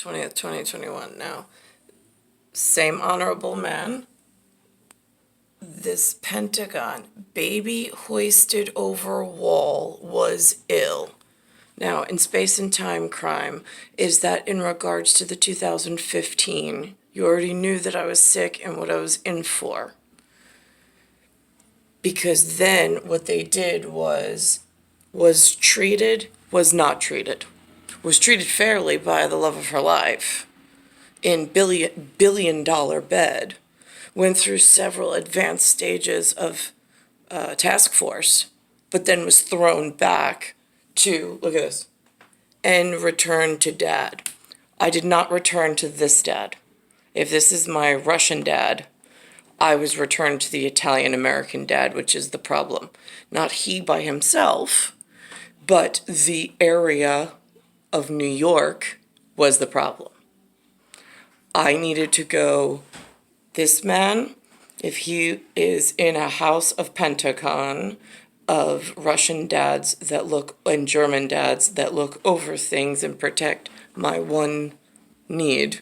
20th, 2021. Now, same honorable man. This Pentagon baby hoisted over wall was ill. Now, in Space and Time Crime, is that in regards to the 2015, you already knew that I was sick and what I was in for. Because then what they did was treated, was not treated. Was treated fairly by the love of her life in billion dollar bed. Went through several advanced stages of task force, but then was thrown back to, look at this, and returned to dad. I did not return to this dad. If this is my Russian dad, I was returned to the Italian-American dad, which is the problem. Not he by himself, but the area of New York was the problem. I needed to go, this man, if he is in a house of Pentagon, of Russian dads that look, and German dads that look over things and protect my one need,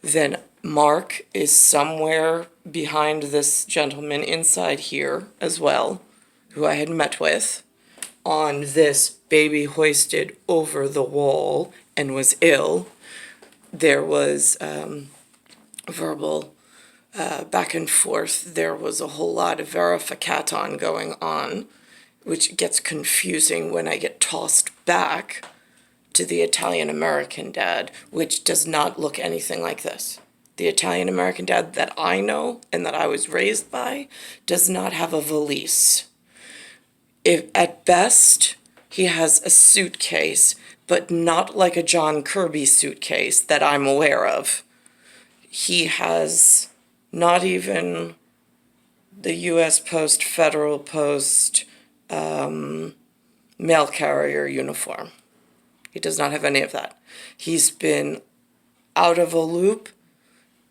then Mark is somewhere behind this gentleman inside here as well, who I had met with, on this baby hoisted over the wall and was ill. There was verbal back and forth. There was a whole lot of verificaton going on, which gets confusing when I get tossed back to the Italian-American dad, which does not look anything like this. The Italian-American dad that I know and that I was raised by does not have a valise. If, at best, he has a suitcase, but not like a John Kirby suitcase that I'm aware of. He has not even the U.S. Post, Federal Post, mail carrier uniform. He does not have any of that. He's been out of a loop,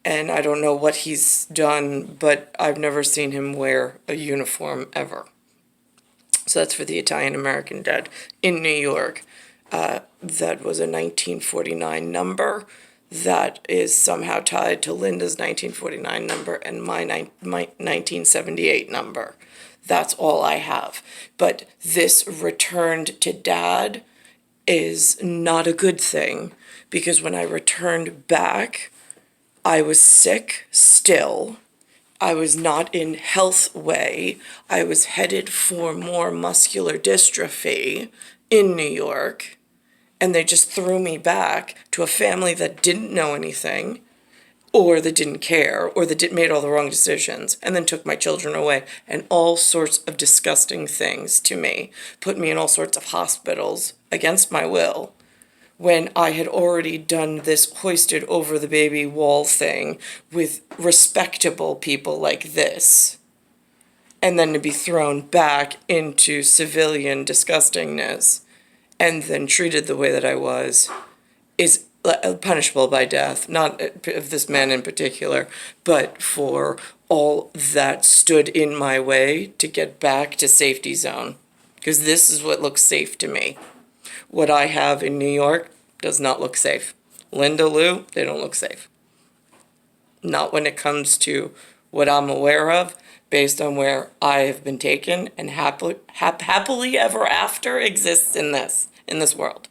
and I don't know what he's done, but I've never seen him wear a uniform ever. So that's for the Italian-American dad in New York. That was a 1949 number that is somehow tied to Linda's 1949 number and my 1978 number. That's all I have. But this returned to dad is not a good thing, because when I returned back, I was sick still. I was not in health way. I was headed for more muscular dystrophy in New York, and they just threw me back to a family that didn't know anything, or that didn't care, or that made all the wrong decisions, and then took my children away, and all sorts of disgusting things to me, put me in all sorts of hospitals against my will, when I had already done this hoisted over the baby wall thing with respectable people like this. And then to be thrown back into civilian disgustingness and then treated the way that I was is punishable by death, not of this man in particular, but for all that stood in my way to get back to safety zone. Because this is what looks safe to me. What I have in New York does not look safe. Linda, Lou, they don't look safe. Not when it comes to what I'm aware of, based on where I have been taken, and happily ever after exists in this world.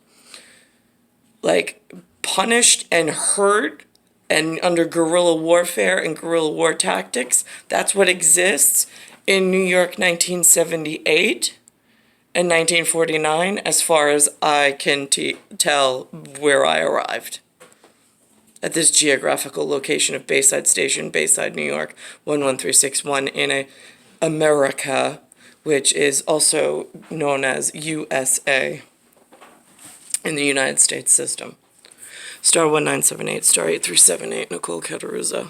Like, punished and hurt and under guerrilla warfare and guerrilla war tactics, that's what exists in New York 1978. In 1949, as far as I can tell where I arrived. At this geographical location of Bayside Station, Bayside, New York, 11361 in America, which is also known as USA in the United States system. Star 1978, star 8378, Nicole Cattaruzza.